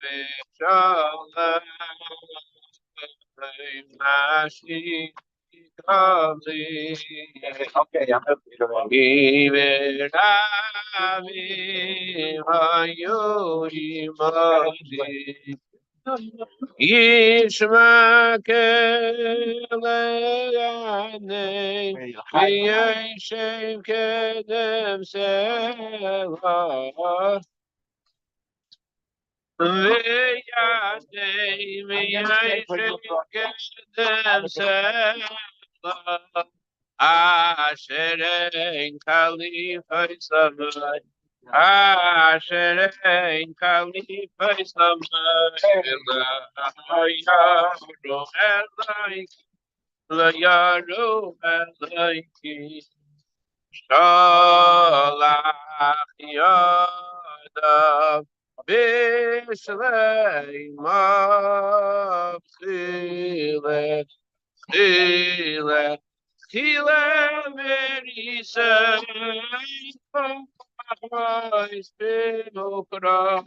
Bezalel Okay, I'm happy to Yishma keleyane, v'yeshem kedem selah, v'yadei v'yeshem kedem selah, asher ein khalifa Yisrael. Asher ein khalifa Yisrael, yaru elai, yaru elai, shalach yadav b'shleima b'chile, b'chile, b'chile v'risei. Bais Bezalel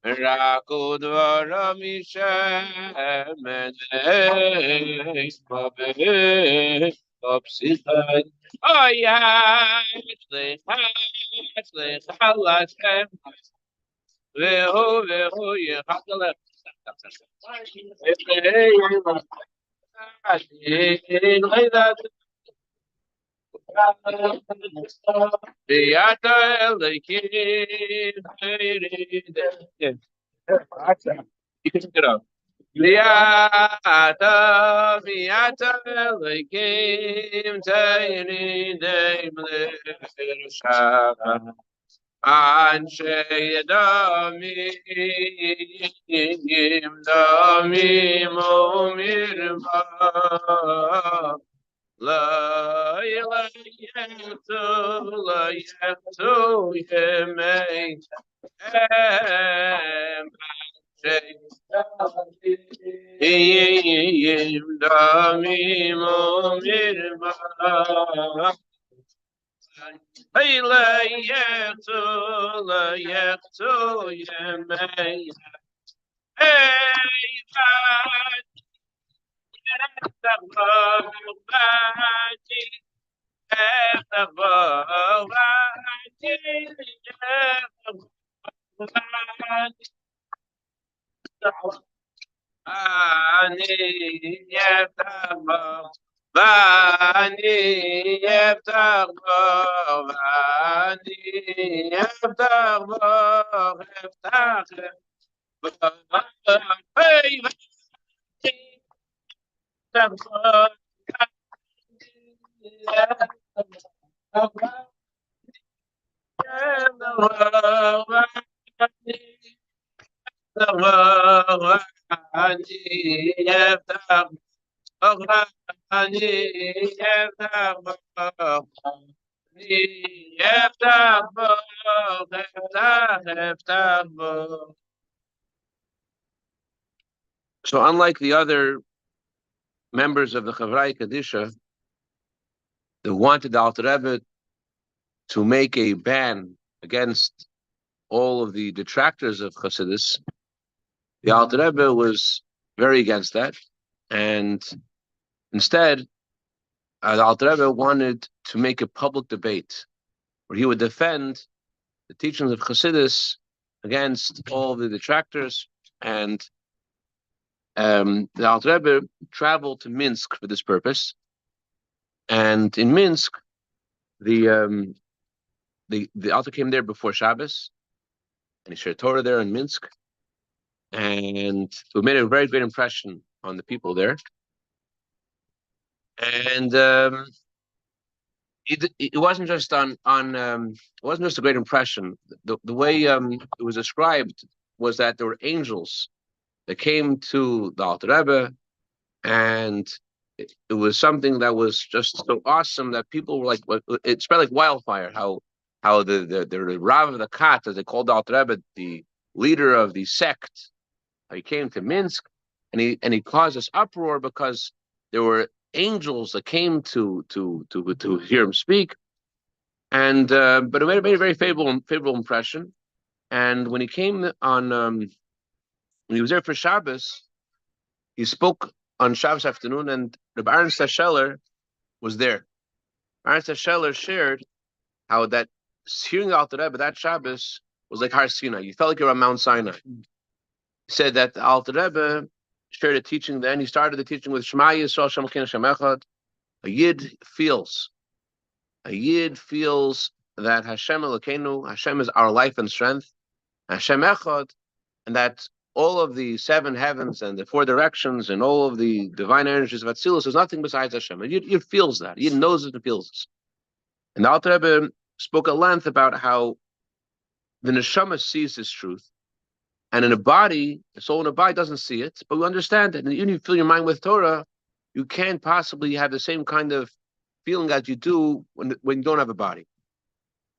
Rakud Varamishemenes Babe Obsitai Oya Slicha Lashem Vehu Yehakalef Beata Elikim. You can pick it up. Beata Elikim Tayri Shava Anshe Damim Omirva La yeftu yemei em damim omirva la yeftu yemei So unlike the other members of the Chavrai Kadisha, they wanted the Alter Rebbe to make a ban against all of the detractors of Chassidus. The Alter Rebbe was very against that, and instead, the Alter Rebbe wanted to make a public debate where he would defend the teachings of Chassidus against all the detractors. And the Alter Rebbe traveled to Minsk for this purpose. And in Minsk, the Alter came there before Shabbos, and he shared Torah there in Minsk, and it made a very great impression on the people there. And it wasn't just it wasn't just a great impression. The way it was described was that there were angels that came to the Alter Rebbe, and it was something that was just so awesome that people were like, it spread like wildfire. How the Rav of the Kat, as they called the Alter Rebbe, the leader of the sect, he came to Minsk, and he caused this uproar because there were angels that came to hear him speak, and but it made a very favorable impression. And when he came on, when he was there for Shabbos, he spoke on Shabbos afternoon, and Rabbi Aaron Scheller was there. Aaron Scheller shared how that hearing the Alter Rebbe that Shabbos was like Har Sinai. You felt like you're on Mount Sinai. He said that the Alter Rebbe shared a teaching then. He started the teaching with Shema Yisrael Shem Elokeinu Hashem Echad. A Yid feels that Hashem Elokeinu, Hashem is our life and strength, Hashem Echad, and that all of the seven heavens and the four directions and all of the divine energies of Atzilus is nothing besides Hashem. And Yid feels that. Yid knows it and feels this. And the Alter Rebbe spoke at length about how the neshama sees this truth, and in a body, the soul in a body doesn't see it, but we understand it. And even if you fill your mind with Torah, you can't possibly have the same kind of feeling as you do when you don't have a body.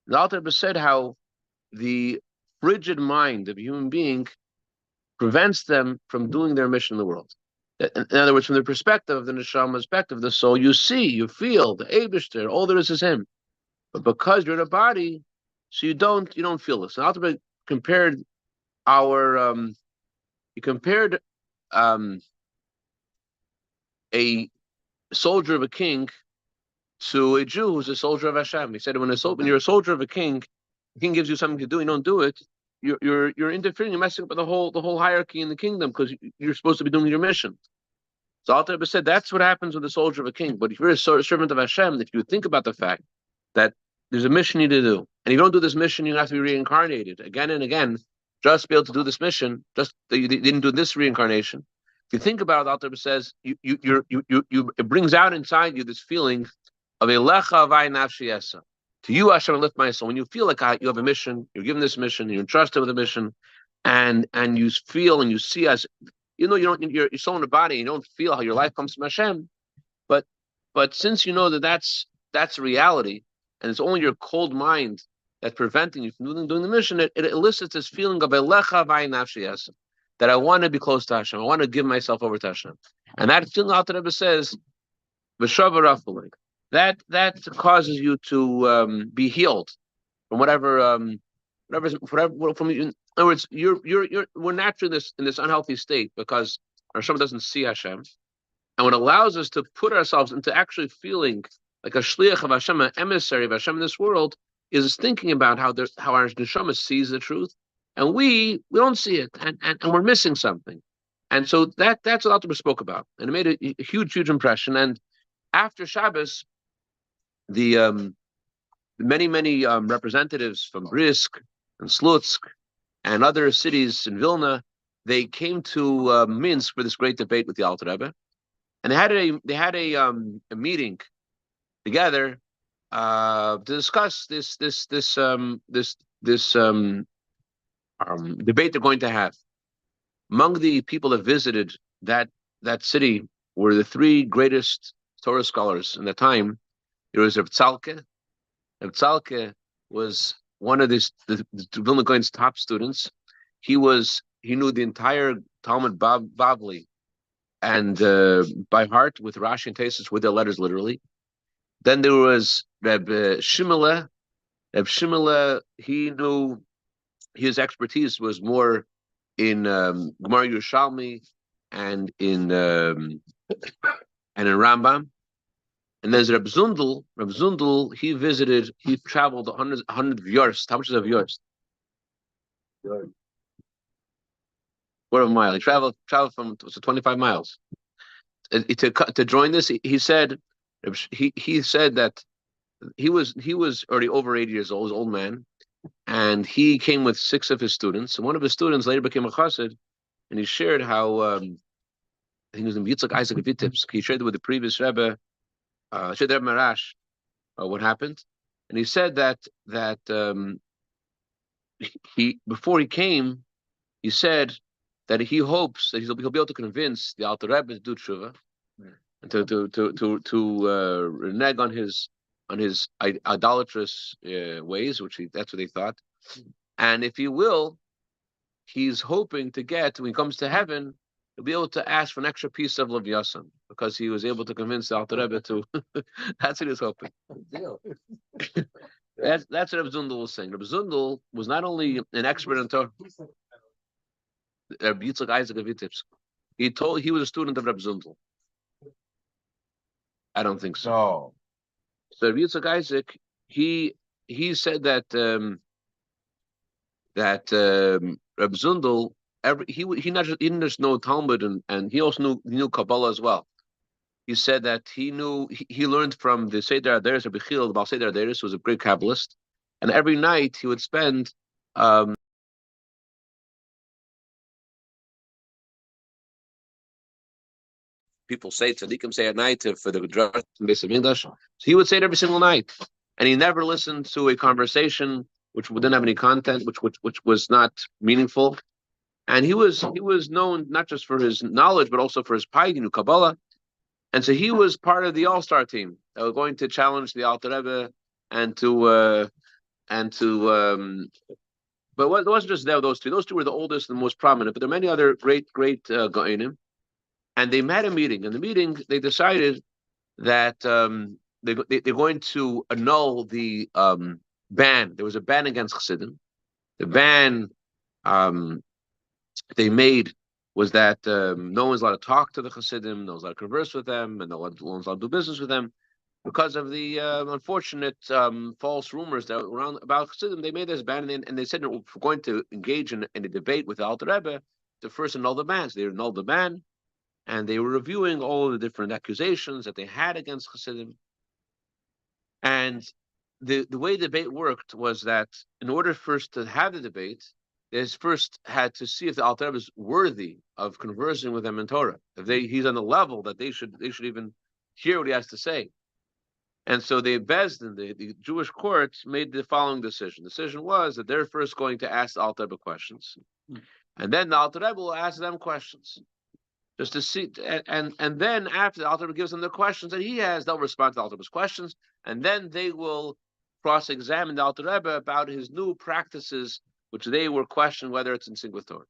The Alter Rebbe said how the frigid mind of a human being prevents them from doing their mission in the world. In other words, from the perspective of the neshama, perspective of the soul, you see, you feel the Eibishter, all there is Him. But because you're in a body, so you don't feel this. And Alter Rebbe compared a soldier of a king to a Jew who's a soldier of Hashem. He said when you're a soldier of a king, the king gives you something to do, you don't do it, you're interfering, you're messing up with the whole hierarchy in the kingdom because you're supposed to be doing your mission. So Alter Rebbe said that's what happens with the soldier of a king. But if you're a servant of Hashem, if you think about the fact that there's a mission you need to do, and if you don't do this mission, you have to be reincarnated again and again just to be able to do this mission. Just that you didn't do this reincarnation. If you think about it, Alter Rebbe says it brings out inside you this feeling of a lecha avai nafshi esa. To you, Hashem, I lift my soul. When you feel like you have a mission, you're given this mission, you're entrusted with a mission, and you feel and you see as you're soul in the body, you don't feel how your life comes from Hashem, but since you know that's a reality, and it's only your cold mind that's preventing you from doing the mission, it elicits this feeling of a lecha avai nafshi esa, that I want to be close to Hashem, I want to give myself over to Hashem, and that feeling, Alter Rebbe says, v'shava rafulik. That causes you to be healed from whatever. In other words, we're naturally in this unhealthy state because our Hashem doesn't see Hashem, and what allows us to put ourselves into actually feeling like a shliach of Hashem, an emissary of Hashem in this world, is thinking about how our neshama sees the truth, and we don't see it, and we're missing something, and so that's what Alter Rebbe spoke about, and it made a huge impression. And after Shabbos, the many representatives from Brisk and Slutsk and other cities in Vilna, they came to Minsk for this great debate with the Alter Rebbe, and they had a meeting together to discuss this debate they're going to have. Among the people that visited that city were the three greatest Torah scholars in the time. There was Reb Tzalke. Reb Tzalke was one of the Vilna Gaon's top students. He knew the entire Talmud Bavli and by heart, with Rashi and Tesis, with their letters literally. Then there was Reb Shimele. Reb Shimele, he knew his expertise was more in Gemara Yerushalmi and in Rambam. And there's Reb Zundel. Reb Zundel, he traveled 100 yards. How much is a yards? Quarter of a mile. He traveled from 25 miles. To join this, he said that he was already over 80 years old, an old man, and he came with 6 of his students. And one of his students later became a chassid, and he shared how I think it was in Yitzchak Isaac Vitebsk. He shared with the previous Rebbe. Rebbe Marash, what happened, and he said that he before he came, he said that he hopes that he'll be able to convince the Alter Rebbe to do tshuva, and to renege on his idolatrous ways, that's what they thought, and if he will, he's hoping to get when he comes to heaven. He'll be able to ask for an extra piece of Lev Yasam because he was able to convince the Alter Rebbe to. That's what he was hoping. That's what Rabbi Zundel was saying. Rabbi Zundel was not only an expert in Torah, Rabbi Yitzchak Isaac of Vitebsk. He was a student of Rabbi Zundel. I don't think so. No. So Rabbi Yitzchak Isaac, he said that Rabbi Zundel, he didn't just know Talmud, and he also knew Kabbalah as well. He said that he learned from the Seder Aderes, Rabbi Chil, the Baal Seder Aderes, who was a great Kabbalist, and every night he would spend people say tzaddikim say at night for the Drashos in Beis Hamikdash. So he would say it every single night, and he never listened to a conversation which didn't have any content, which was not meaningful. And he was known not just for his knowledge but also for his piety, he knew Kabbalah, and so he was part of the all-star team that were going to challenge the Alter Rebbe but it wasn't just those two. Those two were the oldest and most prominent, but there are many other great Goinim. And they had a meeting. In the meeting, they decided that they're going to annul the ban. There was a ban against Chassidim. The ban they made was that no one's allowed to talk to the Chassidim, no one's allowed to converse with them, and no one's allowed to do business with them. Because of the unfortunate false rumors that were around about Chassidim, they made this ban, and they said, if we're going to engage in a debate with the Alter Rebbe, to first annul the ban. So they annulled the ban, and they were reviewing all of the different accusations that they had against Chassidim. And the way the debate worked was that in order first to have the debate, they first had to see if the Alter Rebbe is worthy of conversing with them in Torah. If he's on the level that they should even hear what he has to say. And so the Jewish courts made the following decision. The decision was that they're first going to ask the Alter Rebbe questions, and then the Alter Rebbe will ask them questions, just to see. And then after the Alter Rebbe gives them the questions that he has, they'll respond to the Alter Rebbe's questions, and then they will cross-examine the Alter Rebbe about his new practices, which they were questioned whether it's in sync with Torah.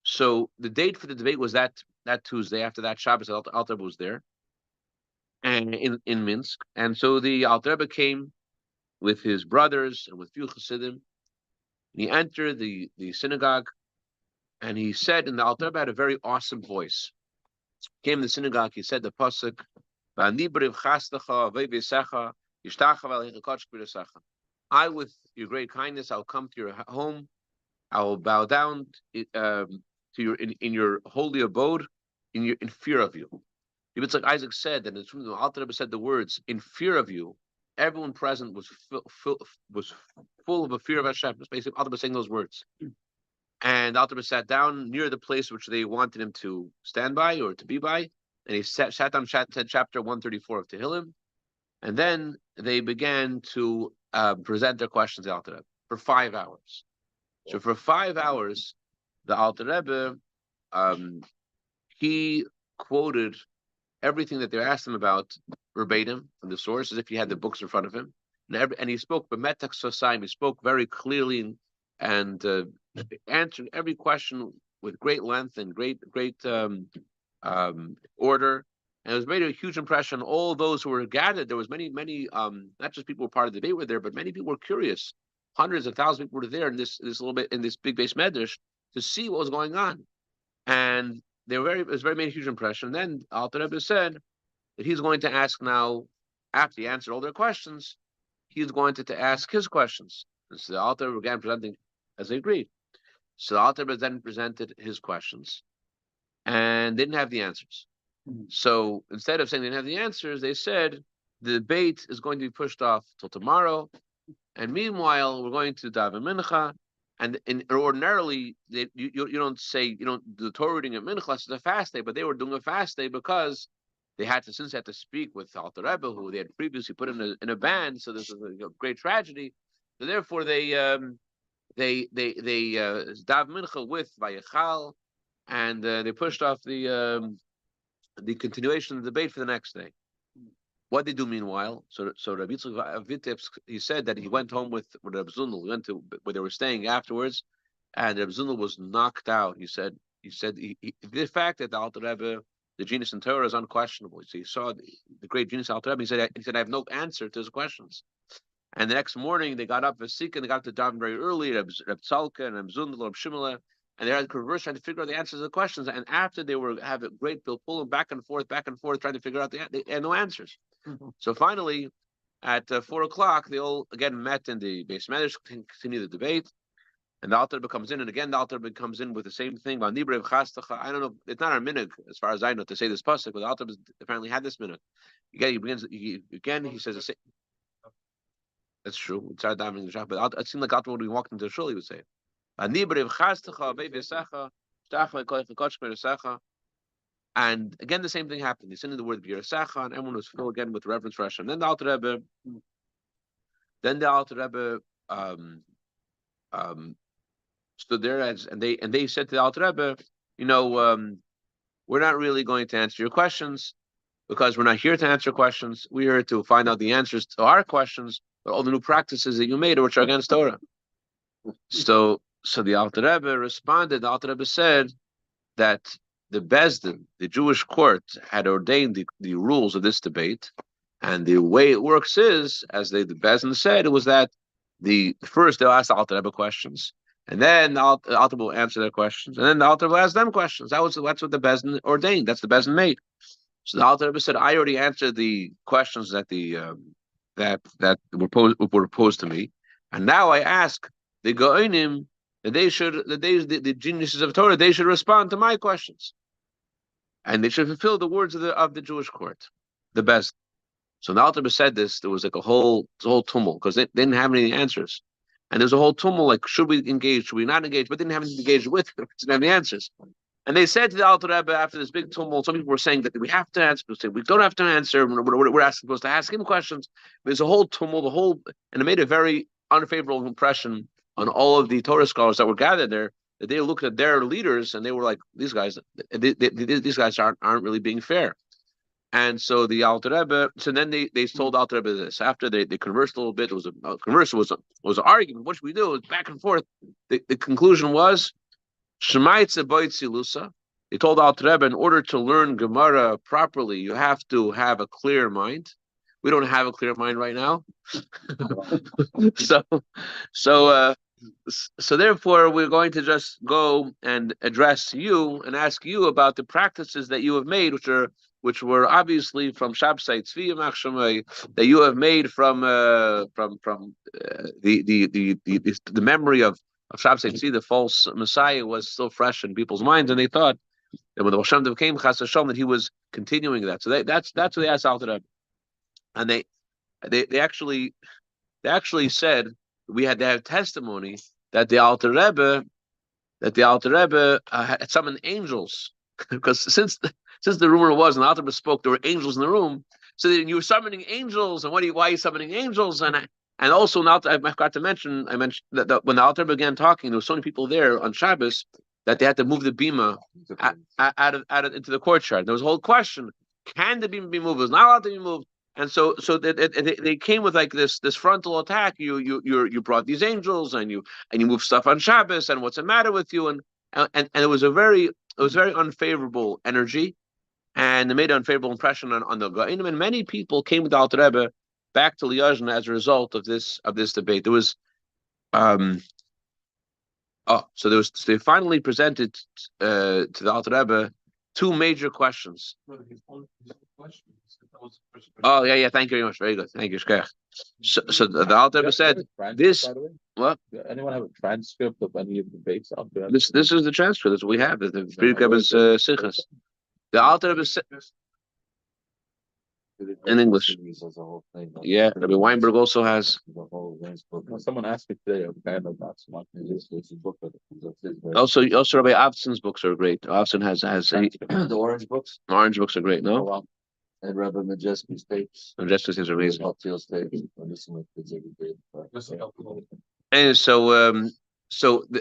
So the date for the debate was that Tuesday. After that Shabbos, the Alter Rebbe was there, and in Minsk, and so the Alter Rebbe came with his brothers and with few Chassidim. He entered the synagogue, and he said, and the Alter Rebbe had a very awesome voice. He came to the synagogue, he said the pasuk, I, with your great kindness, I'll come to your home. I will bow down to your in your holy abode, in fear of you. It's like Isaac said, and it's from the Alter Rebbe said the words, in fear of you. Everyone present was full of a fear of Hashem. That's basically Alter Rebbe saying those words. And Alter Rebbe sat down near the place which they wanted him to stand by or to be by, and he sat down, said chapter 134 of Tehillim, and then they began to present their questions to Alter Rebbe for 5 hours. So for 5 hours, the Alter Rebbe he quoted everything that they asked him about verbatim from the source, as if he had the books in front of him, and he spoke b'metak sosaim. He spoke very clearly and answered every question with great length and great order. And it was made a huge impression on all those who were gathered. There was many, not just people who were part of the debate were there, but many people were curious. Hundreds of thousands of people were there in this little bit in this big base medrash to see what was going on, and it was very made a huge impression. And then Alter Rebbe said that he's going to ask now, after he answered all their questions, he's going to ask his questions. And so the Alter Rebbe began presenting as they agreed. So the Alter Rebbe then presented his questions and didn't have the answers. So instead of saying they didn't have the answers, they said the debate is going to be pushed off till tomorrow. And meanwhile, we're going to daven mincha. And ordinarily, you don't do the Torah reading at mincha, it's a fast day, but they were doing a fast day because they had to speak with Alter Rebbe, who they had previously put in a ban. So this was a great tragedy. So therefore, they daven mincha with Vayechal, and they pushed off the continuation of the debate for the next day. What did they do meanwhile? So Rabbi Yitzchak Vitebsk, he said that he went home with Rabbi Zundel. He went to where they were staying afterwards, and Rabbi Zundel was knocked out. He said the fact that the Alter Rebbe, the genius in Torah, is unquestionable. So he saw the great genius of Alter Rebbe. He said I have no answer to his questions. And the next morning they got up Vasika and they got up to daven very early, Reb Tzalka and Reb Zundel, Reb Shimele, and they had converse trying to figure out the answers to the questions. And after they were have a great pulling back and forth, trying to figure out they had no answers. So finally, at 4 o'clock, they all again met in the Bais Medrash, continue the debate. And the Alter Rebbe comes in, and again the Alter Rebbe comes in with the same thing. I don't know. It's not our minhag, as far as I know, to say this pasuk, but the Alter Rebbe apparently had this minhag. Again, he begins. He says the same. That's true. It's but it seemed like Alter when he walked into the shul, he would say, and again the same thing happened. He said in the word B'Yirasecha, and everyone was filled again with reverence for Hashem. Then the Alter Rebbe stood there and they said to the Alter Rebbe, we're not really going to answer your questions because we're not here to answer questions. We're here to find out the answers to our questions, but all the new practices that you made which are against Torah. So the Alter Rebbe responded. The Alter Rebbe said that the Bezdin, the Jewish court, had ordained the rules of this debate, and the way it works is, as the Bezdin said, it was that first they'll ask the Alter Rebbe questions, and then the Alter Rebbe will answer their questions, and then the Alter Rebbe will ask them questions. That's what the Bezdin ordained. That's the Bezdin made. So the Alter Rebbe said, I already answered the questions that that were posed to me, and now I ask the Go'onim that the geniuses of Torah, they should respond to my questions, and they should fulfill the words of the Jewish court, the best. So the Alter Rebbe said this. There was like a whole tumult because they didn't have any answers, and there's a whole tumult like, should we engage, should we not engage? But they didn't have anything to engage with. They didn't have any answers. And they said to the Alter Rebbe after this big tumult, some people were saying that we have to answer. People say we don't have to answer. We're supposed to ask him questions. There's a whole tumult, and it made a very unfavorable impression on all of the Torah scholars that were gathered there. That they looked at their leaders and they were like, these guys aren't really being fair. And so the Alter Rebbe, so then they told Alter Rebbe this. After they conversed a little bit, it was an argument. What should we do? It was back and forth. The conclusion was, Shemaitze Boitzilusa. They told Alter Rebbe, in order to learn Gemara properly, you have to have a clear mind. We don't have a clear mind right now. So therefore, we're going to just go and address you and ask you about the practices that you have made, which were obviously from Shabsai Tzvi Machshamay, that you have made from the memory of Shabsai Tzvi, the false Messiah, was still fresh in people's minds, and they thought that when the Baal Shem Tov came, Chas Hashem, that he was continuing that. So that's what they asked Alter Rebbe, and they actually said we had to have testimony that the Alter Rebbe had summoned angels, because since the rumor was, and the Alter Rebbe spoke, there were angels in the room. So you were summoning angels, and why are you summoning angels? And also, now I forgot to mention, that when the Alter Rebbe began talking, there were so many people there on Shabbos that they had to move the bima out of into the courtyard. There was a whole question: can the bima be moved? It was not allowed to be moved. And so they came with like this frontal attack. You brought these angels and you moved stuff on Shabbos, and what's the matter with you? And it was very unfavorable energy, and it made an unfavorable impression on the Go'inim. And many people came with the Alter Rebbe back to Liozna as a result of this debate. There was they finally presented to the Alter Rebbe two major questions. Oh yeah, thank you very much. Very good. Thank you, Shkech. So the Alter Rebbe said this. What? Does anyone have a transcript of any of the debates? This is the transcript. That's what we have. The Frierdiker Rebbe's Sichos. The Alter Rebbe said in English. Yeah, Rabbi Weinberg also has. Someone asked me today. Also, Rabbi Avson's books are great. Avson has the orange books. The orange books are great. No. Oh, wow. And Rabbi Majeski's tapes. Majeski's tapes are amazing. And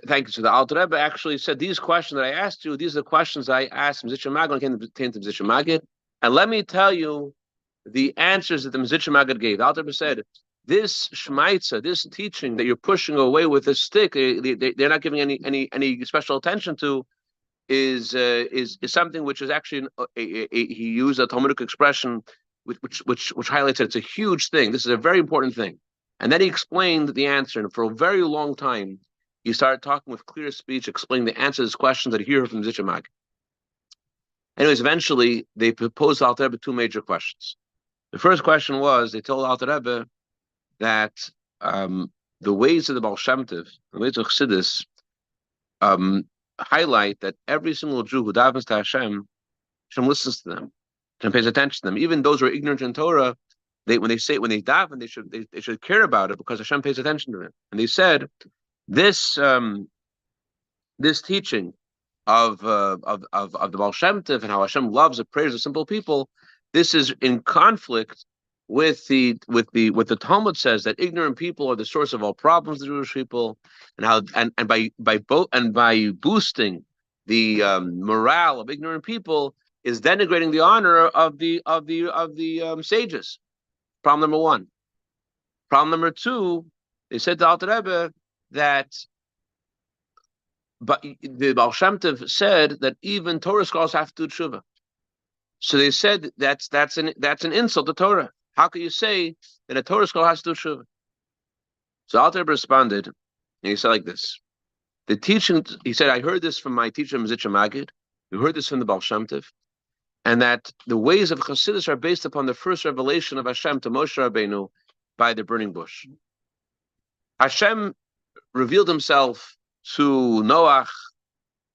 thank you. So the Alter Rebbe actually said these questions that I asked you. These are the questions I asked Mizitcha Magid when I came to Mizitcha Magid, and let me tell you the answers that the Mizitcha Magid gave. The Alter Rebbe said, this shmaitza, this teaching that you're pushing away with a stick, they're not giving any special attention to, is something which is actually he used a Talmudic expression which highlights that it's a huge thing. This is a very important thing. And then he explained the answer. And for a very long time, he started talking with clear speech, explaining the answer to his questions that he heard from Zichamag. Anyways, eventually, they proposed to Alter Rebbe two major questions. The first question was, they told Alter Rebbe that the ways of the Baal Shem Tov, the ways of Chassidus, highlight that every single Jew who davens to Hashem listens to them, Hashem pays attention to them. Even those who are ignorant in Torah, when they daven, they should care about it because Hashem pays attention to them. And they said this this teaching of the Baal Shem Tov and how Hashem loves and praises simple people, this is in conflict with the Talmud says that ignorant people are the source of all problems of the Jewish people, and by boosting the morale of ignorant people is denigrating the honor of the sages. Problem number one. Problem number two, they said to Alter Rebbe that, but the Baal Shem Tov said that even Torah scholars have to do tshuva. So they said that's an insult to Torah. How can you say that a Torah scholar has to do tshuva? So Alter Rebbe responded, and he said like this: the teaching, he said, I heard this from my teacher Mizitcha Magid. We heard this from the Baal Shem Tov, and that the ways of Chassidus are based upon the first revelation of Hashem to Moshe Rabbeinu by the burning bush. Hashem revealed himself to Noach.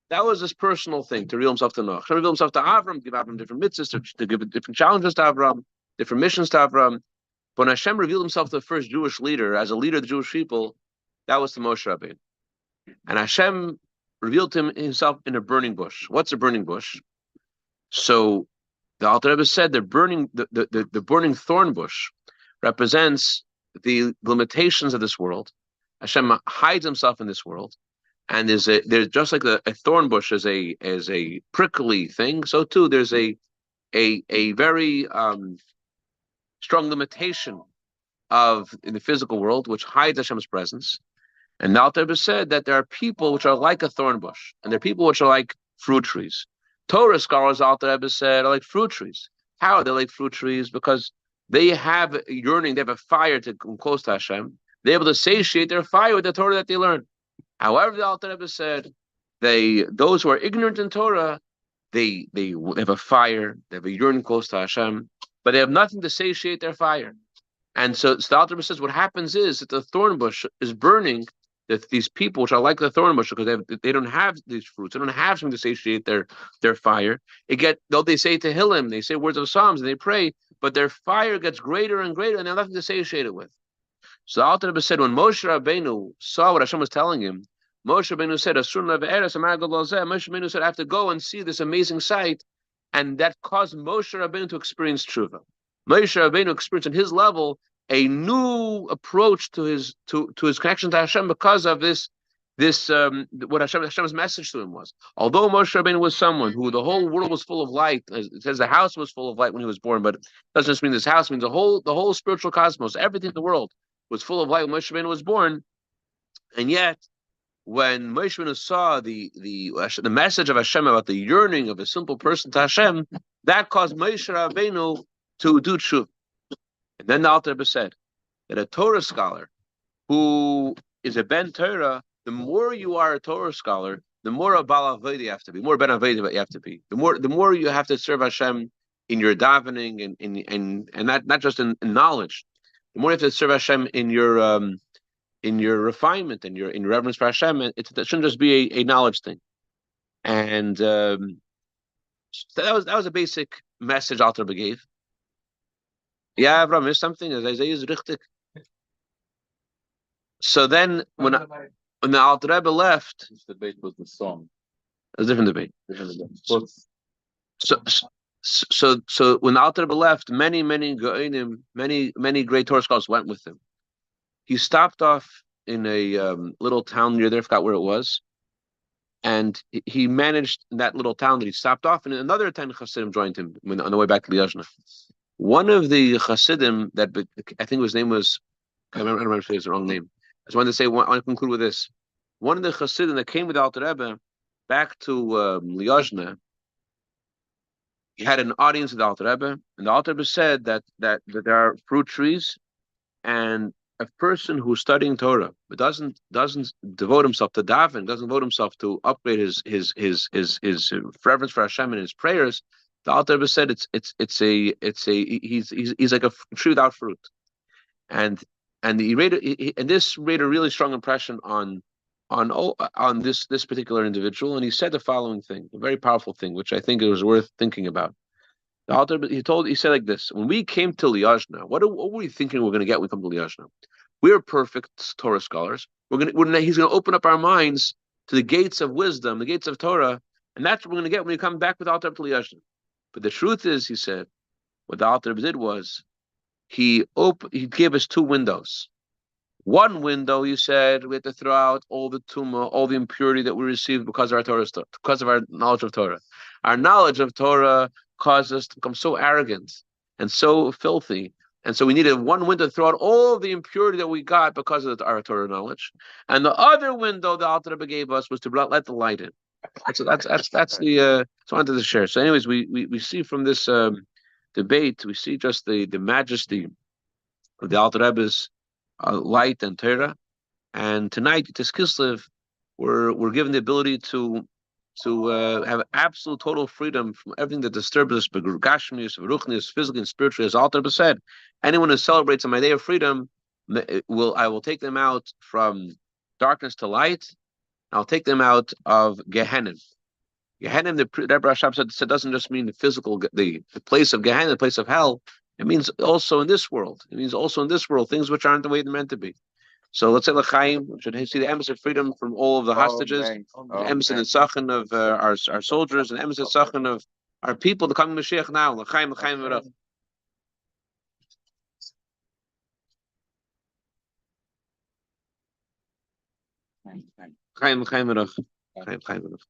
That was his personal thing, to reveal himself to Noach. Hashem revealed himself to Avram, to give Avram different mitzvahs, to give different challenges to Avram, different missions to Avram. But when Hashem revealed himself to the first Jewish leader, as a leader of the Jewish people, that was to Moshe Rabbeinu. And Hashem revealed to himself in a burning bush. What's a burning bush? So the Alter Rebbe said the burning thorn bush represents the limitations of this world. Hashem hides himself in this world, and there's just like a thorn bush is a prickly thing. So too there's a very strong limitation in the physical world which hides Hashem's presence. And the Alter Rebbe said that there are people which are like a thorn bush, and there are people which are like fruit trees. Torah scholars, Alter Rebbe said, are like fruit trees. How are they like fruit trees? Because they have a yearning, they have a fire to come close to Hashem. They're able to satiate their fire with the Torah that they learn. However, the Alter Rebbe said, those who are ignorant in Torah, they have a fire, they have a yearning close to Hashem, but they have nothing to satiate their fire. And so the Alter Rebbe says what happens is that the thorn bush is burning, that these people which are like the thorn bush because they don't have these fruits, they don't have something to satiate their fire. Though they say Tehillim, they say words of Psalms, and they pray, but their fire gets greater and greater, and they have nothing to satiate it with. So the Alter Rebbe said when Moshe Rabbeinu saw what Hashem was telling him, Moshe Rabbeinu said, Moshe Rabbeinu said, I have to go and see this amazing sight, and that caused Moshe Rabbeinu to experience tshuva. Moshe Rabbeinu experienced on his level a new approach to his connection to Hashem because of what Hashem's message to him was. Although Moshe Rabbeinu was someone who the whole world was full of light, it says the house was full of light when he was born, but it doesn't just mean this house, it means the whole spiritual cosmos, everything in the world was full of light when Moshe Rabbeinu was born. And yet, when Moshe Rabbeinu saw the message of Hashem about the yearning of a simple person to Hashem, that caused Moshe Rabbeinu to do tshuva. And then the Alter Rebbe said that a Torah scholar who is a Ben Torah, the more you are a Torah scholar, the more a Bal Avodah you have to be, more Ben Avodah you have to be. The more you have to serve Hashem in your davening and not just in knowledge. The more you have to serve Hashem in your refinement and in reverence for Hashem. It shouldn't just be a knowledge thing. And so that was a basic message Alter Rebbe gave. Yeah, Avram, is something as Isaiah is richtig. So then, when the Alter Rebbe left, This debate was the song. it was a different debate. So when the Alter Rebbe left, many Goinim, many great Torah scholars went with him. He stopped off in a little town near there, I forgot where it was, and he managed in that little town that he stopped off, and another 10 Chassidim joined him on the way back to Liozna. One of the Chassidim that I think his name was, I don't remember if it's the wrong name. I just wanted to want to conclude with this. One of the Chassidim that came with Alter Rebbe back to Liozna, he had an audience with Alter Rebbe, and the Alter Rebbe said that there are fruit trees, and a person who's studying Torah but doesn't devote himself to daven, doesn't devote himself to upgrade his reverence for Hashem and his prayers, the Alter Rebbe said he's like a tree without fruit, and this made a really strong impression on this particular individual, and he said the following thing, a very powerful thing, which I think it was worth thinking about. The Alter, he said like this: when we came to Liazna, what were we thinking we're going to get when we come to Liazna? We are perfect Torah scholars. He's going to open up our minds to the gates of wisdom, the gates of Torah, and that's what we're going to get when we come back with Alter to Liazna. But the truth is, he said, what the Alter did was he gave us two windows. One window, you said, we had to throw out all the tumah, all the impurity that we received because of our Torah, because of our knowledge of Torah. Our knowledge of Torah caused us to become so arrogant and so filthy, and so we needed one window to throw out all the impurity that we got because of our Torah knowledge. And the other window the Alter Rebbe gave us was to let the light in. So that's the. So I wanted to share. So, anyways, we see from this debate, we see just the majesty of the Alter Rebbe's light and Torah, and tonight Tis Kislev, we're given the ability to have absolute total freedom from everything that disturbs us, gashmius, ruchnius, physically and spiritually. As Alter Rebbe said, anyone who celebrates on my day of freedom, I will take them out from darkness to light. I'll take them out of Gehenna. Gehenna, the Rebbe Cashapp said, doesn't just mean the physical, the place of Gehenna, the place of hell. It means also in this world. It means also in this world, things which aren't the way they're meant to be. So let's say l'chaim should see the embassy of freedom from all of the hostages, the embassy and tzachon of our soldiers, and the embassy and tzachon of our people, the coming Mashiach now. L'chaim, l'chaim, v'rach. L'chaim, l'chaim, v'rach. L'chaim, l'chaim, v'rach.